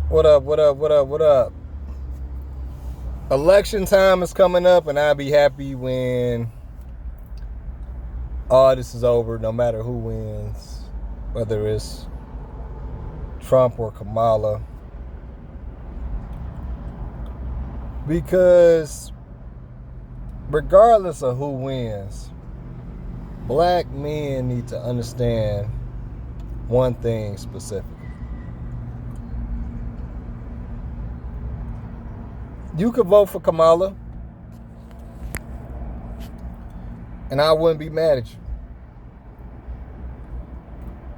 What up, what up, what up, what up? Election time is coming up, and I'll be happy when all this is over, no matter who wins, whether it's Trump or Kamala. Because regardless of who wins, black men need to understand one thing specifically. You could vote for Kamala, and I wouldn't be mad at you.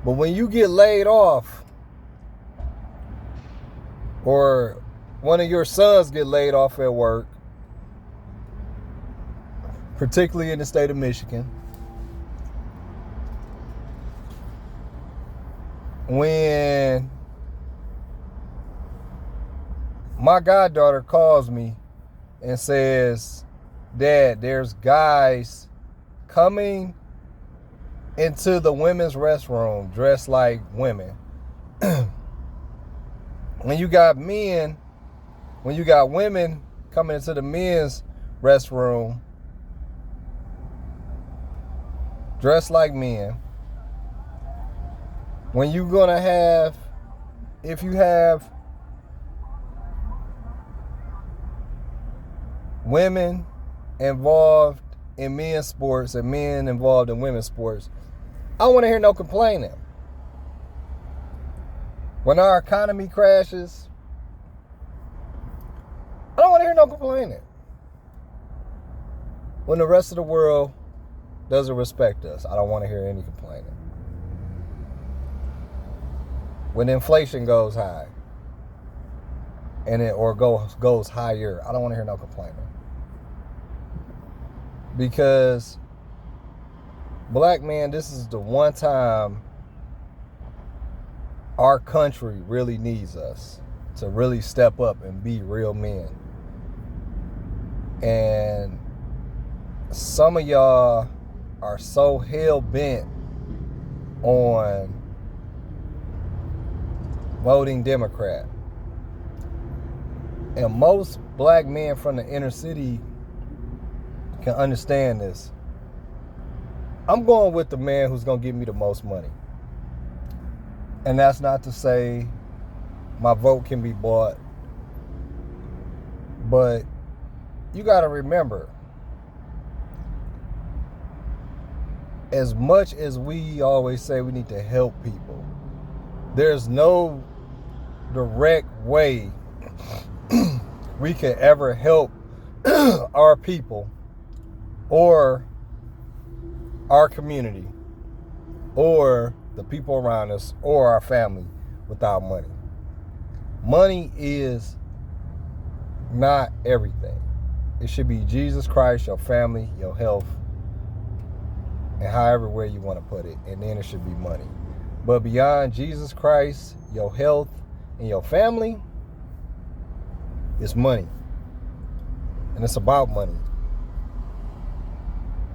But when you get laid off, or one of your sons get laid off at work, particularly in the state of Michigan, when my goddaughter calls me and says, Dad, there's guys coming into the women's restroom dressed like women. When you got women coming into the men's restroom dressed like men, when you're gonna have, if you have women involved in men's sports and men involved in women's sports, I don't want to hear no complaining. When our economy crashes, I don't want to hear no complaining. When the rest of the world doesn't respect us, I don't want to hear any complaining. When inflation goes high, or goes higher, I don't want to hear no complaining. Because black man, this is the one time our country really needs us to really step up and be real men. And some of y'all are so hell-bent on voting Democrat. And most black men from the inner city can understand this. I'm going with the man who's going to give me the most money. And that's not to say my vote can be bought. But you got to remember, as much as we always say we need to help people, there's no direct way we can ever help our people or our community or the people around us or our family without money. Money is not everything. It should be Jesus Christ, your family, your health, and however way you want to put it, and then it should be money. But beyond Jesus Christ, your health, and your family, it's money. And it's about money.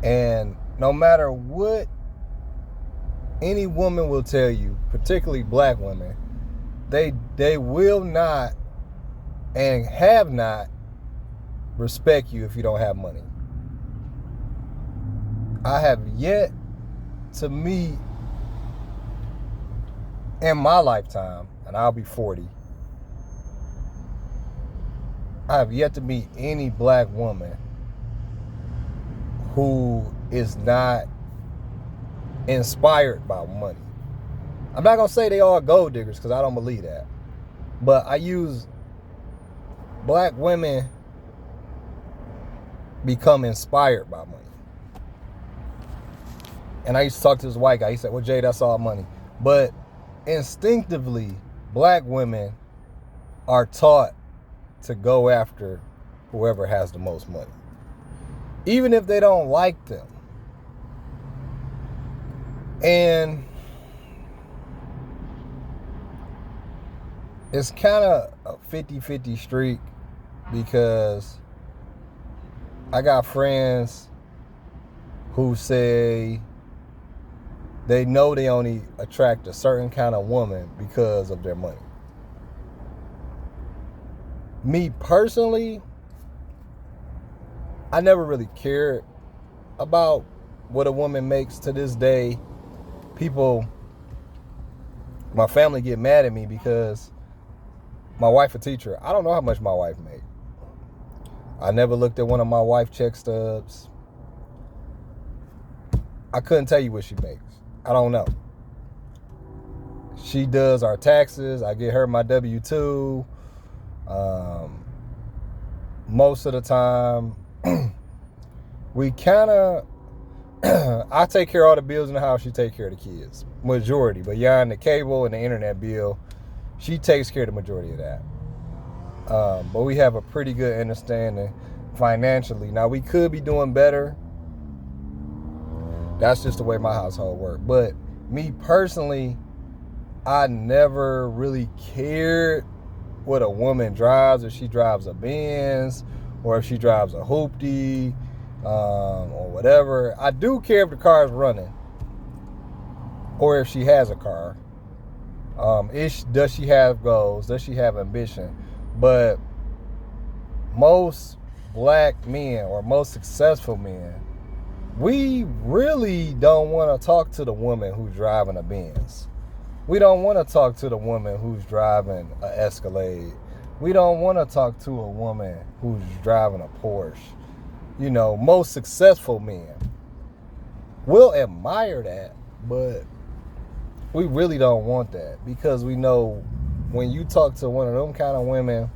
And no matter what any woman will tell you, particularly black women, they will not and have not respect you if you don't have money. I have yet to meet in my lifetime, and I'll be 40, I have yet to meet any black woman who is not inspired by money. I'm not going to say they all gold diggers because I don't believe that. But I use black women become inspired by money. And I used to talk to this white guy. He said, well, Jay, that's all money. But instinctively, black women are taught to go after whoever has the most money, even if they don't like them. And it's kind of a 50-50 streak because I got friends who say they know they only attract a certain kind of woman because of their money. Me personally, I never really cared about what a woman makes to this day. People, my family get mad at me because my wife a teacher. I don't know how much my wife makes. I never looked at one of my wife check stubs. I couldn't tell you what she makes. I don't know. She does our taxes. I get her my W-2. Most of the time, we kind of, I take care of all the bills in the house. She take care of the kids. Majority. But beyond the cable and the internet bill, she takes care of the majority of that. But we have a pretty good understanding financially. Now, we could be doing better. That's just the way my household works. But me personally, I never really cared what a woman drives, if she drives a Benz or if she drives a hoopty or whatever. I do care if the car is running or if she has a car. Does she have goals? Does she have ambition? But most black men or most successful men, we really don't want to talk to the woman who's driving a Benz. We don't want to talk to the woman who's driving an Escalade. We don't want to talk to a woman who's driving a Porsche. You know, most successful men will admire that, but we really don't want that, because we know when you talk to one of them kind of women,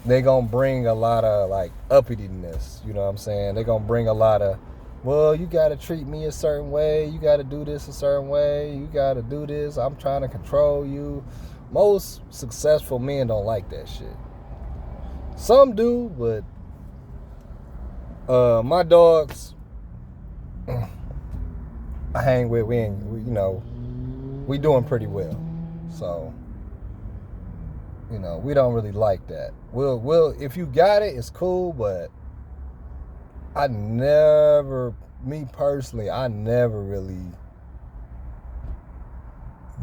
they're going to bring a lot of like uppityness, you know what I'm saying? They're going to bring a lot of, well, you got to treat me a certain way. You got to do this a certain way. You got to do this. I'm trying to control you. Most successful men don't like that shit. Some do, but my dogs I hang with, we doing pretty well. So, we don't really like that. We'll if you got it, it's cool, but me personally, I never really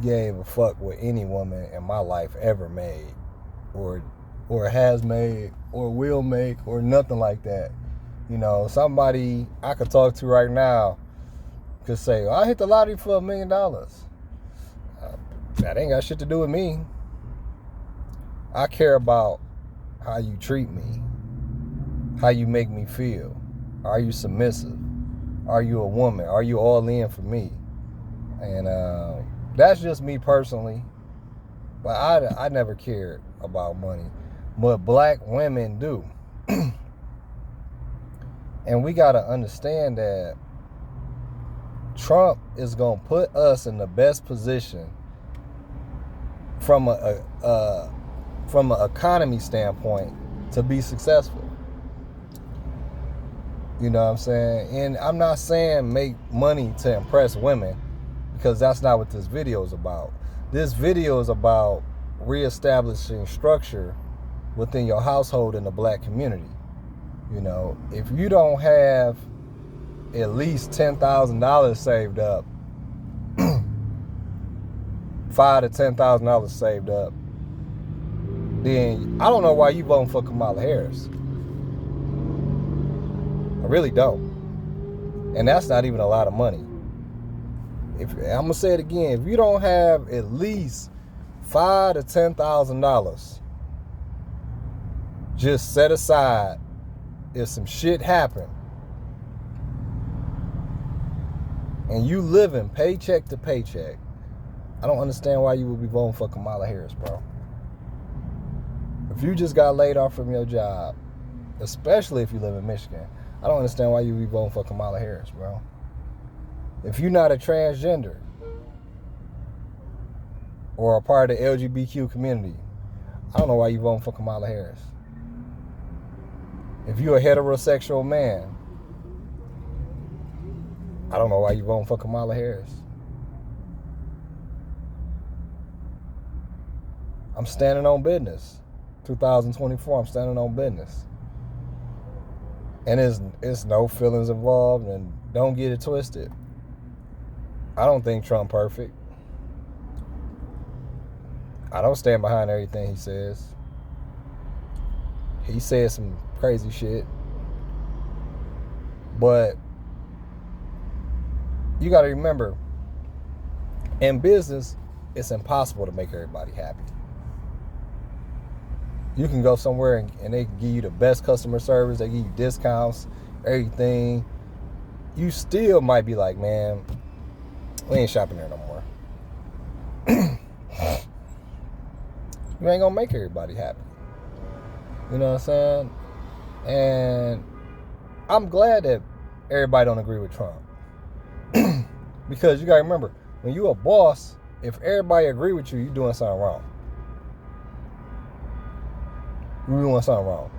gave a fuck what any woman in my life ever made or has made or will make or nothing like that. Somebody I could talk to right now could say, well, I hit the lottery for $1 million. That ain't got shit to do with me. I care about how you treat me, how you make me feel. Are you submissive? Are you a woman? Are you all in for me? And that's just me personally. But I never cared about money. But black women do. And we got to understand that Trump is going to put us in the best position from an economy standpoint to be successful. You know what I'm saying? And I'm not saying make money to impress women, because that's not what this video is about. This video is about reestablishing structure within your household in the black community. If you don't have at least $10,000 saved up, $5,000 to $10,000 saved up, then I don't know why you voting for Kamala Harris. I really don't. And that's not even a lot of money. I'm going to say it again. If you don't have at least $5,000 to $10,000 just set aside if some shit happen, and you living paycheck to paycheck, I don't understand why you would be voting for Kamala Harris, bro. If you just got laid off from your job, especially if you live in Michigan, I don't understand why you would be voting for Kamala Harris, bro. If you're not a transgender or a part of the LGBTQ community, I don't know why you voting for Kamala Harris. If you're a heterosexual man, I don't know why you voting for Kamala Harris. I'm standing on business. 2024, I'm standing on business. And it's no feelings involved, and don't get it twisted. I don't think Trump perfect. I don't stand behind everything he says. He said some crazy shit. But you got to remember, in business, it's impossible to make everybody happy. You can go somewhere and they can give you the best customer service. They give you discounts, everything. You still might be like, man, we ain't shopping there no more. You ain't gonna make everybody happy. You know what I'm saying? And I'm glad that everybody don't agree with Trump. Because you gotta remember, when you a boss, if everybody agree with you, you're doing something wrong. You're doing something wrong.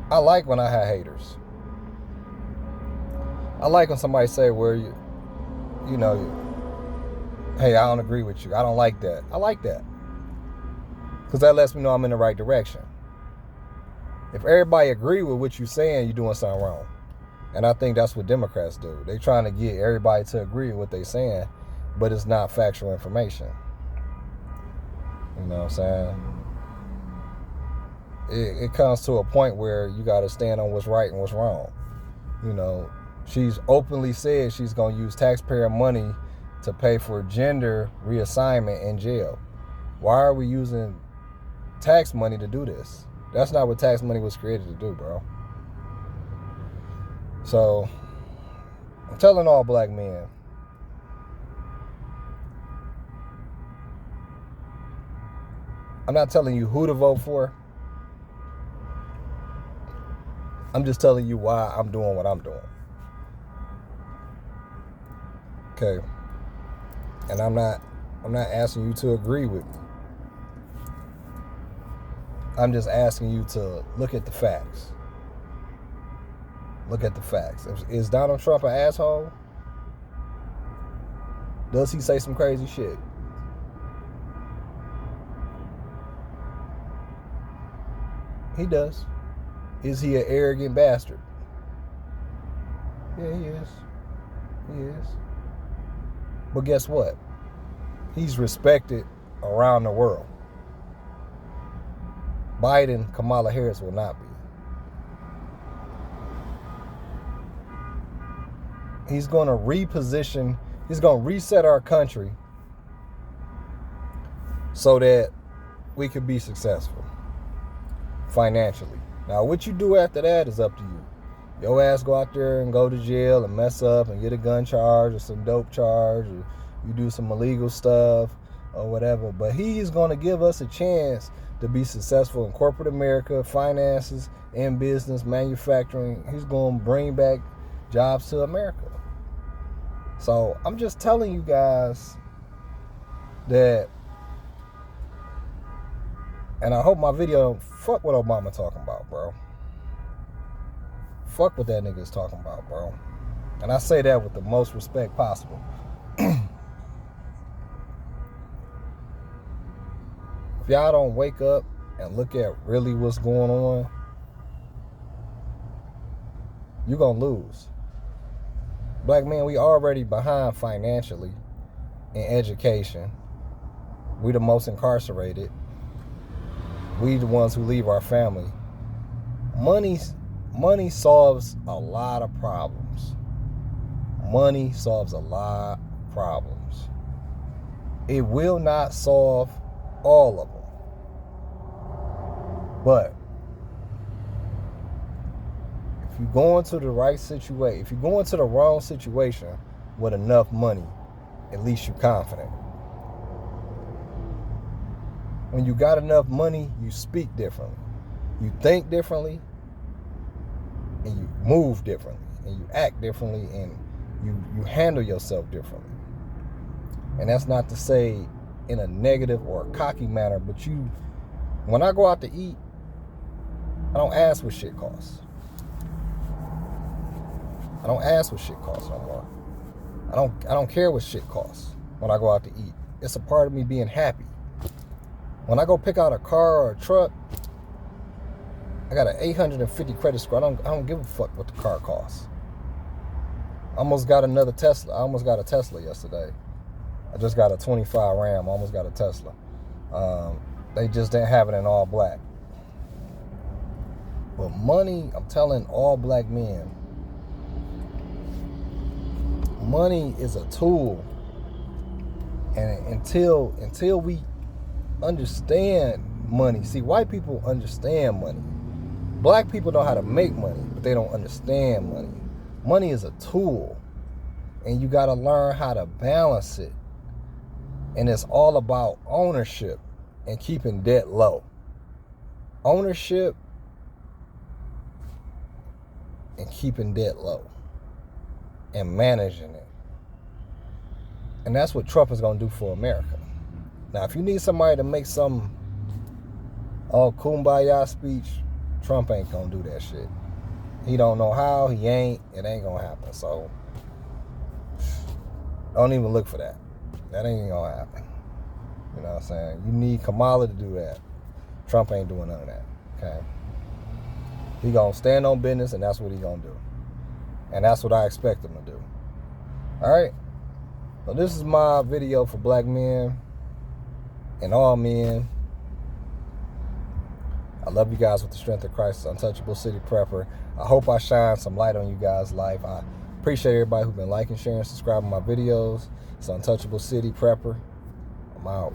I like when I have haters. I like when somebody say, well, you know, hey, I don't agree with you. I don't like that. I like that. Because that lets me know I'm in the right direction. If everybody agree with what you're saying, you're doing something wrong. And I think that's what Democrats do. They're trying to get everybody to agree with what they're saying, but it's not factual information. You know what I'm saying? It comes to a point where you got to stand on what's right and what's wrong. You know, she's openly said she's going to use taxpayer money to pay for gender reassignment in jail. Why are we using tax money to do this? That's not what tax money was created to do, bro. So, I'm telling all black men, I'm not telling you who to vote for. I'm just telling you why I'm doing what I'm doing. Okay. And I'm not asking you to agree with me. I'm just asking you to look at the facts. Look at the facts. Is Donald Trump an asshole? Does he say some crazy shit? He does. Is he an arrogant bastard? Yeah, he is. He is. But guess what? He's respected around the world. Biden, Kamala Harris will not be. He's going to reposition, he's going to reset our country so that we could be successful financially. Now, what you do after that is up to you. Your ass go out there and go to jail and mess up and get a gun charge or some dope charge, or you do some illegal stuff or whatever. But he's going to give us a chance to be successful in corporate America, finances, in business, manufacturing. He's going to bring back jobs to America. So I'm just telling you guys that, and I hope my video don't fuck what Obama talking about, bro. Fuck what that nigga is talking about, bro. And I say that with the most respect possible. If y'all don't wake up and look at really what's going on, you're going to lose. Black men, we already behind financially in education. We the most incarcerated. We the ones who leave our family. Money solves a lot of problems. Money solves a lot of problems. It will not solve all of them. But if you go into the right situation, if you go into the wrong situation with enough money, at least you're confident. When you got enough money, you speak differently. You think differently, and you move differently, and you act differently, and you handle yourself differently. And that's not to say in a negative or a cocky manner, but when I go out to eat, I don't ask what shit costs. I don't ask what shit costs no more. I don't care what shit costs when I go out to eat. It's a part of me being happy. When I go pick out a car or a truck, I got an 850 credit score. I don't give a fuck what the car costs. I almost got another Tesla. I almost got a Tesla yesterday. I just got a 25 Ram. I almost got a Tesla. They just didn't have it in all black. But money, I'm telling all black men, money is a tool. And until we understand money, see, white people understand money. Black people know how to make money, but they don't understand money. Money is a tool, and you got to learn how to balance it. And it's all about ownership and keeping debt low. Ownership and keeping debt low and managing it. And that's what Trump is going to do for America. Now, if you need somebody to make some kumbaya speech, Trump ain't going to do that shit. He don't know how. He ain't. It ain't going to happen. So, don't even look for that. That ain't going to happen. You know what I'm saying? You need Kamala to do that. Trump ain't doing none of that. Okay? He going to stand on business, and that's what he going to do. And that's what I expect him to do. All right? So this is my video for black men and all men. I love you guys with the strength of Christ, Untouchable City Prepper. I hope I shine some light on you guys' life. I appreciate everybody who's been liking, sharing, subscribing my videos. It's Untouchable City Prepper. I'm out.